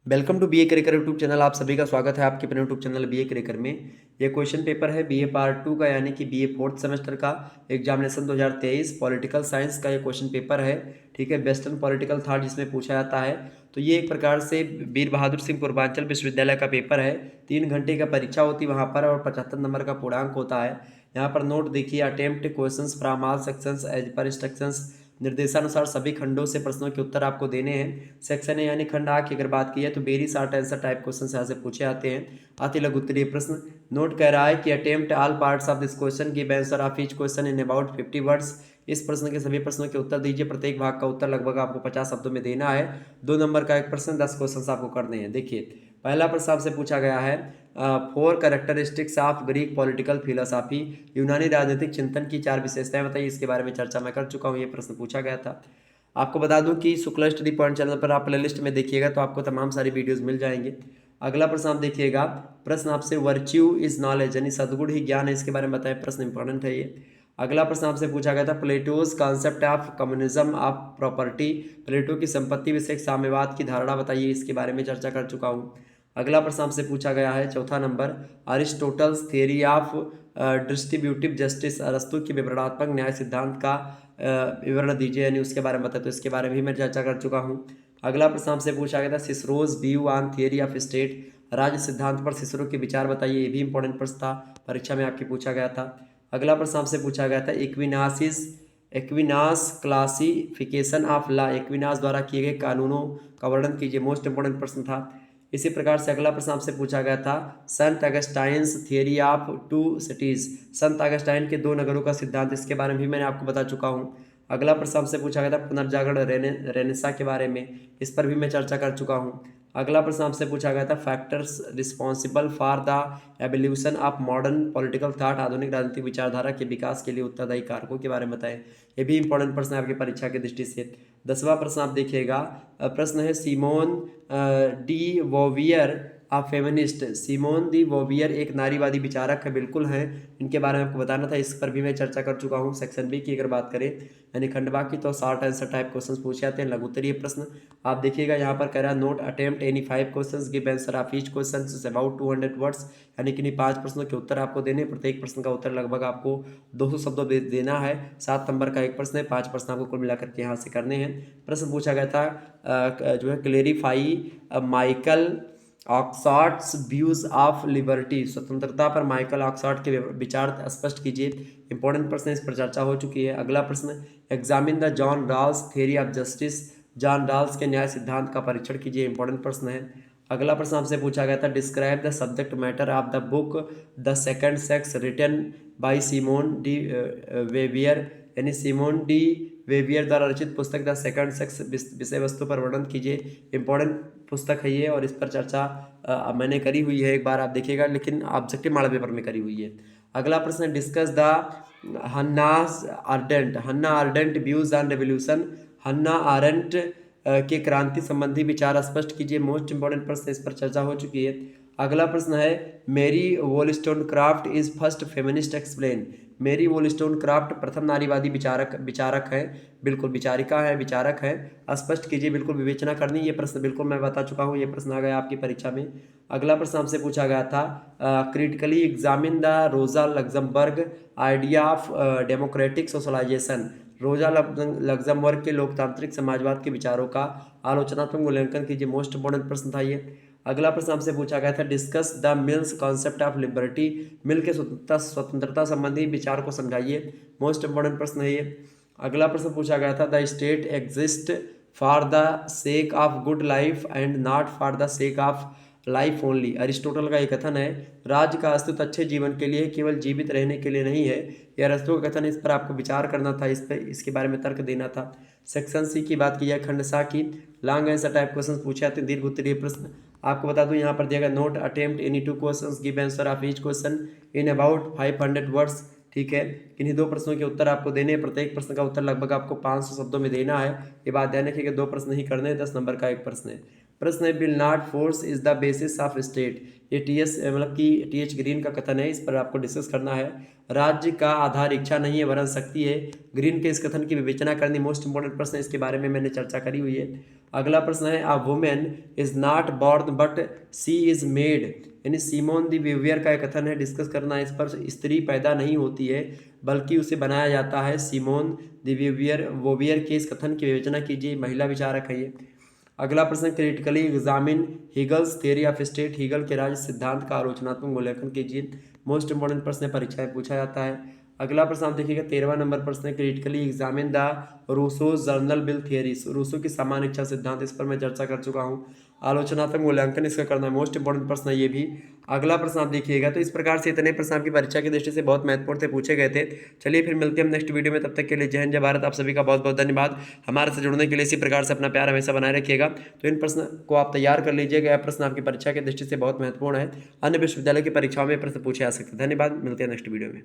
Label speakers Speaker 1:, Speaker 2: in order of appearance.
Speaker 1: Welcome to B A करिकर YouTube channel. आप सभी का स्वागत है आपके अपने यूट्यूब चैनल बी ए करिकर में। ये क्वेश्चन पेपर है बी ए पार्ट 2 का, यानी कि बी ए फोर्थ सेमेस्टर का एग्जामिनेशन 2023 पॉलिटिकल साइंस का ये क्वेश्चन पेपर है। ठीक है, वेस्टर्न पॉलिटिकल थॉट जिसमें पूछा जाता है। तो ये एक प्रकार से वीर बहादुर सिंह पूर्वांचल विश्वविद्यालय का पेपर है। 3 घंटे का परीक्षा होती है वहाँ पर और 75 नंबर का पूर्णांक होता है। यहाँ पर नोट देखिए, attempt questions from all sections as per instructions. निर्देशानुसार सभी खंडों से प्रश्नों के उत्तर आपको देने हैं। सेक्शन ए यानी खंड आ की अगर बात की है तो very short answer type question यहाँ से पूछे आते हैं। अति लघु उत्तरीय प्रश्न। नोट कह रहा है कि attempt all parts of this question, give answer of each question in about 50 words. इस प्रश्न के सभी प्रश्नों के उत्तर दीजिए। प्रत्येक भाग का उत्तर लगभग आपको 50 शब्दों में देना है। 2 नंबर का एक प्रश्न, 10 क्वेश्चन आपको करने हैं। देखिए, पहला प्रश्न आपसे पूछा गया है, 4 characteristics of Greek political philosophy. यूनानी राजनीतिक चिंतन की 4 विशेषताएं बताइए। इसके बारे में चर्चा मैं कर चुका हूँ, ये प्रश्न पूछा गया था। आपको बता दूं कि शुक्ला स्टडी पॉइंट चैनल पर आप प्लेलिस्ट में देखिएगा तो आपको तमाम सारी वीडियोस मिल जाएंगे। अगला प्रश्न आप देखिएगा, प्रश्न आपसे वर्च्यू इज नॉलेज यानी सद्गुण ही ज्ञान है, इसके बारे में बताएं। प्रश्न इंपॉर्टेंट है ये। अगला प्रश्न आपसे पूछा गया था, Plato's concept of communism of property. Plato की संपत्ति विषयक साम्यवाद की धारणा बताइए। इसके बारे में चर्चा कर चुका हूँ। अगला प्रश्न आपसे पूछा गया है, चौथा number, Aristotle's theory of distributive justice. अरस्तु की विवरणात्मक न्याय सिद्धांत का विवरण दीजिए, यानी उसके बारे में बताए। तो इसके बारे में भी मैं चर्चा कर चुका हूँ। अगला प्रश्न आपसे पूछा गया था, Cicero's view on theory of state. राज्य सिद्धांत पर सिसरो के विचार बताइए। ये भी इंपॉर्टेंट प्रश्न था, परीक्षा में आपके पूछा गया था। अगला प्रश्न आपसे पूछा गया था, Aquinas classification of law. Aquinas द्वारा किए गए कानूनों का वर्णन कीजिए। मोस्ट इंपॉर्टेंट प्रश्न था। इसी प्रकार से अगला प्रश्न आपसे पूछा गया था, संत अगस्टाइन्स theory of 2 cities. Sant Augustine के 2 नगरों का सिद्धांत, इसके बारे में भी मैंने आपको बता चुका हूँ। अगला प्रश्न आपसे पूछा गया था, पुनर्जागरण रेनेसा के बारे में। इस पर भी मैं चर्चा कर चुका हूँ। अगला प्रश्न आपसे पूछा गया था, factors responsible for the evolution of modern political thought. आधुनिक राजनीतिक विचारधारा के विकास के लिए उत्तरदायी कारकों के बारे में बताएं। ये भी इंपॉर्टेंट प्रश्न है आपकी परीक्षा की दृष्टि से। 10वां प्रश्न आप देखिएगा, प्रश्न है, सिमोन डी वोवियर आ फेमिनिस्ट। सिमोन दी वोवियर एक नारीवादी विचारक है, बिल्कुल हैं। इनके बारे में आपको बताना था, इस पर भी मैं चर्चा कर चुका हूँ। सेक्शन बी की अगर बात करें यानी खंडवा की, तो शॉर्ट आंसर टाइप क्वेश्चन पूछे जाते हैं, लघुत्तरीय प्रश्न। आप देखिएगा यहाँ पर कह रहा है, note attempt any 5 questions, give answer of each question is about 200 words. यानी कि 5 प्रश्नों के उत्तर आपको देने। प्रत्येक प्रश्न का उत्तर लगभग आपको 200 शब्दों में देना है। 7 नंबर का एक प्रश्न है, 5 प्रश्न आपको कुल मिलाकर के यहाँ से करने हैं। प्रश्न पूछा गया था, जो है, clarify Michael Oakeshott's views of liberty. स्वतंत्रता पर माइकल ऑक्सफोर्ड के विचार स्पष्ट कीजिए। इंपॉर्टेंट प्रश्न, इस पर चर्चा हो चुकी है। अगला प्रश्न, examine the John Rawls theory of justice. John Rawls के न्याय सिद्धांत का परीक्षण कीजिए। इंपॉर्टेंट प्रश्न है। अगला प्रश्न आपसे पूछा गया था, describe the subject matter of the book the second sex written by Simone de Beauvoir. यानी सिमोन डी वेवियर द्वारा रचित पुस्तक द सेकंड सेक्स विषय वस्तु पर वर्णन कीजिए। इंपॉर्टेंट पुस्तक है ये और इस पर चर्चा मैंने करी हुई है, एक बार आप देखिएगा, लेकिन ऑब्जेक्टिव मॉडल पेपर में करी हुई है। अगला प्रश्न, discuss the Hannah Arendt views on revolution. Hannah Arendt के क्रांति संबंधी विचार स्पष्ट कीजिए। मोस्ट इंपॉर्टेंट प्रश्न, इस पर चर्चा हो चुकी है। अगला प्रश्न है, मेरी वोलस्टोनक्राफ्ट इज फर्स्ट फेमिनिस्ट एक्सप्लेन। मेरी वोलस्टोनक्राफ्ट प्रथम नारीवादी विचारक है, बिल्कुल विचारिका है, विचारक है, स्पष्ट कीजिए। बिल्कुल विवेचना करनी, ये प्रश्न बिल्कुल मैं बता चुका हूँ, ये प्रश्न आ गया आपकी परीक्षा में। अगला प्रश्न आपसे पूछा गया था, critically examine the Rosa Luxemburg idea of democratic socialisation. Rosa Luxemburg के लोकतांत्रिक समाजवाद के विचारों का आलोचनात्मक मूल्यांकन कीजिए। मोस्ट इंपॉर्टेंट प्रश्न था ये। अगला प्रश्न आपसे पूछा गया था, discuss the Mill's concept of liberty. Mill के स्वतंत्रता संबंधी विचार को समझाइए। मोस्ट इंपॉर्टेंट प्रश्न है ये। अगला प्रश्न पूछा गया था, the state exist for the sake of good life and not for the sake of life only. Aristotle का एक कथन है, राज्य का अस्तित्व अच्छे जीवन के लिए, केवल जीवित रहने के लिए नहीं है। यह अरिस्टो का कथन, इस पर आपको विचार करना था, इस पर इसके बारे में तर्क देना था। सेक्शन सी की बात की जाए, खंड सा की, लॉन्ग आंसर टाइप क्वेश्चन पूछे जाते हैं, दीर्घ उत्तरीय प्रश्न। आपको बता दूं यहाँ पर दिया गया, note attempt any 2 questions, give answer of each question in about 500 words. ठीक है, किन्हीं 2 प्रश्नों के उत्तर आपको देने हैं। प्रत्येक प्रश्न का उत्तर लगभग आपको 500 शब्दों में देना है। ये बात ध्यान रखिएगा, 2 प्रश्न ही करने हैं, 10 नंबर का एक प्रश्न है। प्रश्न है, will not force is the basis of state. ये टीएस मतलब कि टीएच ग्रीन का कथन है, इस पर आपको डिस्कस करना है। राज्य का आधार इच्छा नहीं है वरन शक्ति है। ग्रीन के इस कथन की विवेचना करनी। मोस्ट इंपॉर्टेंट प्रश्न है, इसके बारे में मैंने चर्चा करी हुई है। अगला प्रश्न है, a woman is not born but she is made, यानी सिमोन दी वेवियर का एक कथन है, डिस्कस करना है इस पर। स्त्री पैदा नहीं होती है बल्कि उसे बनाया जाता है। सिमोन दी वोवियर के इस कथन की विवेचना कीजिए, महिला विचारक है ये। अगला प्रश्न, critically examine Hegel's theory of state, Hegel के राज्य सिद्धांत का आलोचनात्मक मूल्यांकन कीजिए। मोस्ट इंपॉर्टेंट प्रश्न है, परीक्षा में पूछा जाता है। अगला प्रश्न आप देखिएगा 13वां नंबर प्रश्न है, critically examine the Rousseau's general will theories, Rousseau की सामान्य इच्छा सिद्धांत, इस पर मैं चर्चा कर चुका हूँ। आलोचनात्मक मूल्यांकन इसका करना है, मोस्ट इंपॉर्टेंट प्रश्न है ये भी। अगला प्रश्न आप देखिएगा। तो इस प्रकार से इतने प्रश्न आपकी परीक्षा की दृष्टि से बहुत महत्वपूर्ण थे, पूछे गए थे। चलिए फिर मिलते हैं हम नेक्स्ट वीडियो में, तब तक के लिए जय हिंद जय भारत। आप सभी का बहुत बहुत धन्यवाद। हमारे से जुड़ने के लिए इसी प्रकार से अपना प्यार हमेशा बनाए रखिएगा। तो इन प्रश्न को आप तैयार कर लीजिएगा, यह प्रश्न आपकी परीक्षा की दृष्टि से बहुत महत्वपूर्ण है। अन्य विश्वविद्यालय की परीक्षाओं में प्रश्न पूछे जा सकते हैं। धन्यवाद, मिलते हैं नेक्स्ट वीडियो में।